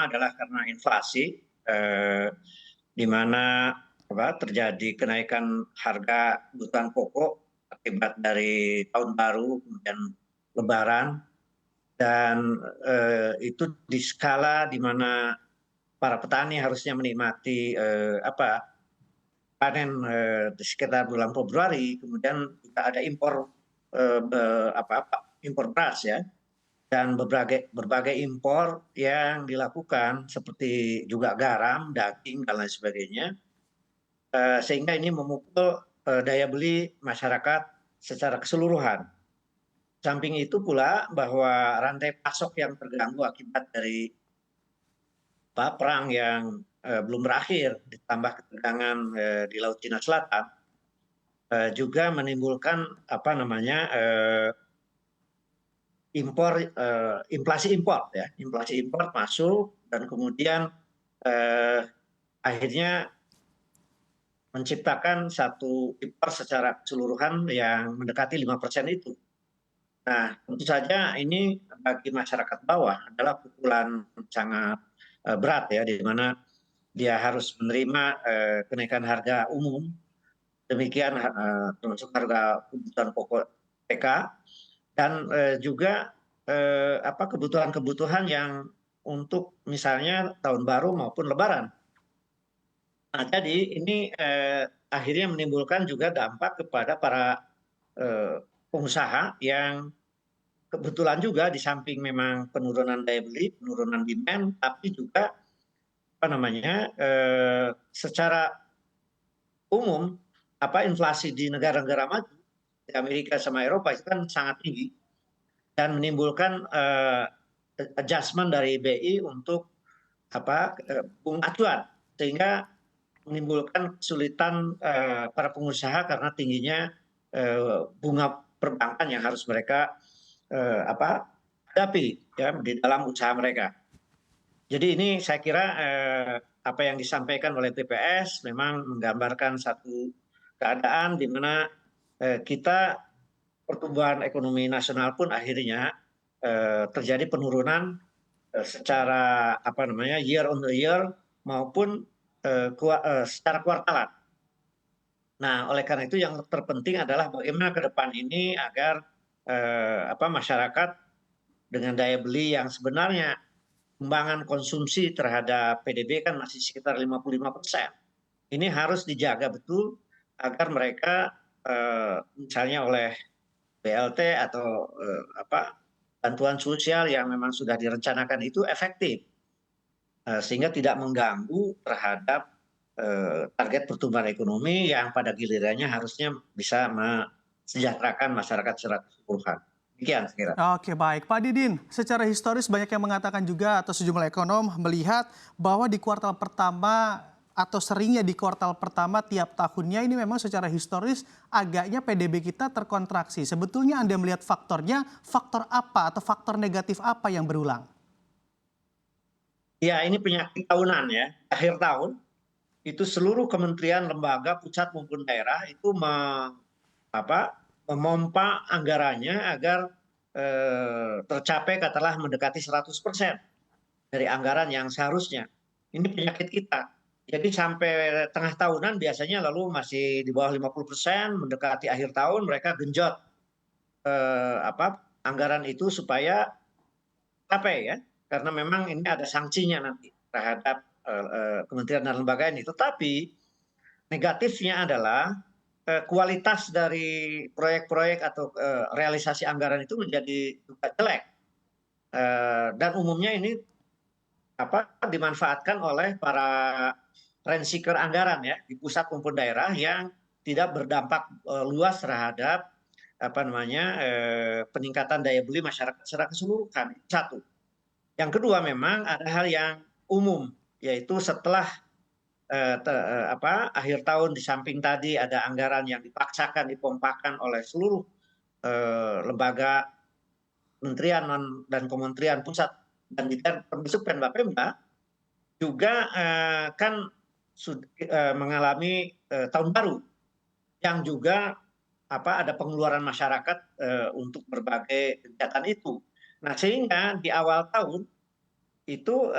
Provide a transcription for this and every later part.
adalah karena inflasi, di mana terjadi kenaikan harga kebutuhan pokok akibat dari tahun baru, kemudian lebaran, dan itu di skala di mana para petani harusnya menikmati panen di sekitar bulan Februari, kemudian juga ada impor impor beras ya, dan berbagai impor yang dilakukan seperti juga garam, daging dan lain sebagainya, sehingga ini memukul daya beli masyarakat secara keseluruhan. Samping itu pula bahwa rantai pasok yang terganggu akibat dari perang yang belum berakhir, ditambah ketegangan di Laut Cina Selatan, juga menimbulkan inflasi impor ya, inflasi impor masuk dan kemudian akhirnya menciptakan satu impor secara keseluruhan yang mendekati 5% itu. Nah, tentu saja ini bagi masyarakat bawah adalah pukulan sangat berat ya, di mana dia harus menerima kenaikan harga umum, demikian termasuk harga kebutuhan pokok PK, dan juga kebutuhan-kebutuhan yang untuk misalnya tahun baru maupun lebaran. Nah, jadi ini akhirnya menimbulkan juga dampak kepada para pengusaha yang kebetulan juga di samping memang penurunan daya beli, penurunan demand, tapi juga secara umum inflasi di negara-negara maju, di Amerika sama Eropa itu kan sangat tinggi dan menimbulkan adjustment dari BI untuk bunga acuan, sehingga menimbulkan kesulitan para pengusaha karena tingginya bunga perbankan yang harus mereka hadapi ya di dalam usaha mereka. Jadi ini saya kira apa yang disampaikan oleh TPS memang menggambarkan satu keadaan di mana kita pertumbuhan ekonomi nasional pun akhirnya terjadi penurunan secara year on the year maupun secara kuartalan. Nah, oleh karena itu yang terpenting adalah bagaimana ke depan ini agar masyarakat dengan daya beli yang sebenarnya kembangan konsumsi terhadap PDB kan masih sekitar 55%. Ini harus dijaga betul agar mereka misalnya oleh BLT atau bantuan sosial yang memang sudah direncanakan itu efektif, sehingga tidak mengganggu terhadap target pertumbuhan ekonomi yang pada gilirannya harusnya bisa mesejahterakan masyarakat secara keseluruhan. Demikian saya kira. Oke, baik. Pak Didin, secara historis banyak yang mengatakan juga atau sejumlah ekonom melihat bahwa di kuartal pertama atau seringnya di kuartal pertama tiap tahunnya ini memang secara historis agaknya PDB kita terkontraksi. Sebetulnya Anda melihat faktornya, faktor apa atau faktor negatif apa yang berulang? Ya, ini penyakit tahunan ya. Akhir tahun itu seluruh kementerian, lembaga, pusat maupun daerah itu memompa anggarannya agar tercapai katakanlah mendekati 100% dari anggaran yang seharusnya. Ini penyakit kita. Jadi sampai tengah tahunan biasanya lalu masih di bawah 50%, mendekati akhir tahun mereka genjot anggaran itu supaya capai ya. Karena memang ini ada sanksinya nanti terhadap kementerian dan lembaga ini. Tetapi negatifnya adalah kualitas dari proyek-proyek atau realisasi anggaran itu menjadi juga jelek. Dan umumnya ini dimanfaatkan oleh para rent seeker anggaran ya di pusat maupun daerah yang tidak berdampak luas terhadap peningkatan daya beli masyarakat secara keseluruhan. Satu. Yang kedua memang ada hal yang umum, yaitu setelah akhir tahun di samping tadi ada anggaran yang dipaksakan dipompakan oleh seluruh lembaga kementerian dan kementerian pusat dan termasuk Pemda juga kan mengalami tahun baru yang juga ada pengeluaran masyarakat untuk berbagai kegiatan itu. Nah, sehingga di awal tahun itu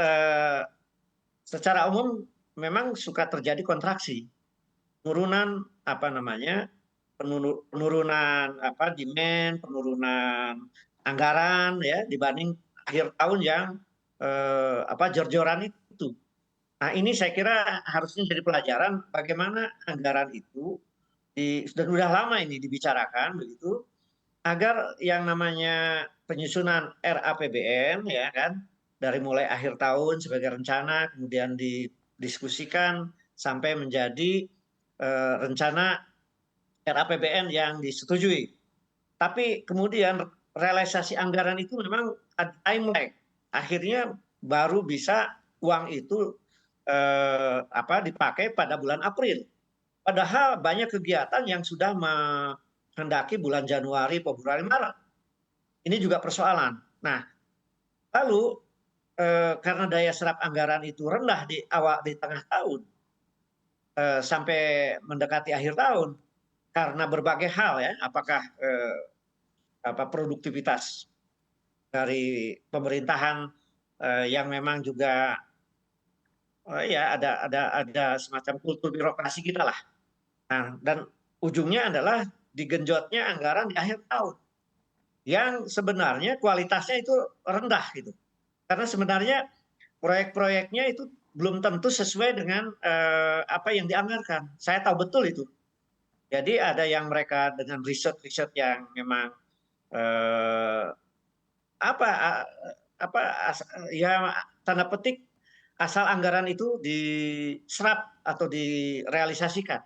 secara umum memang suka terjadi kontraksi, penurunan apa namanya, penurunan apa demand, penurunan anggaran ya dibanding akhir tahun yang apa jor-joran itu. Nah, ini saya kira harusnya jadi pelajaran bagaimana anggaran itu sudah lama ini dibicarakan begitu, agar yang namanya penyusunan RAPBN ya kan, dari mulai akhir tahun sebagai rencana, kemudian didiskusikan sampai menjadi rencana RAPBN yang disetujui. Tapi kemudian realisasi anggaran itu memang ada time lag. Akhirnya baru bisa uang itu apa dipakai pada bulan April. Padahal banyak kegiatan yang sudah menghendaki bulan Januari, Februari, Maret. Ini juga persoalan. Nah, lalu karena daya serap anggaran itu rendah di tengah tahun sampai mendekati akhir tahun karena berbagai hal ya, apakah apa produktivitas dari pemerintahan yang memang juga ya ada semacam kultur birokrasi kita lah. Nah, dan ujungnya adalah digenjotnya anggaran di akhir tahun yang sebenarnya kualitasnya itu rendah gitu. Karena sebenarnya proyek-proyeknya itu belum tentu sesuai dengan apa yang dianggarkan. Saya tahu betul itu. Jadi ada yang mereka dengan riset-riset yang memang eh, apa apa ya tanda petik asal anggaran itu diserap atau direalisasikan.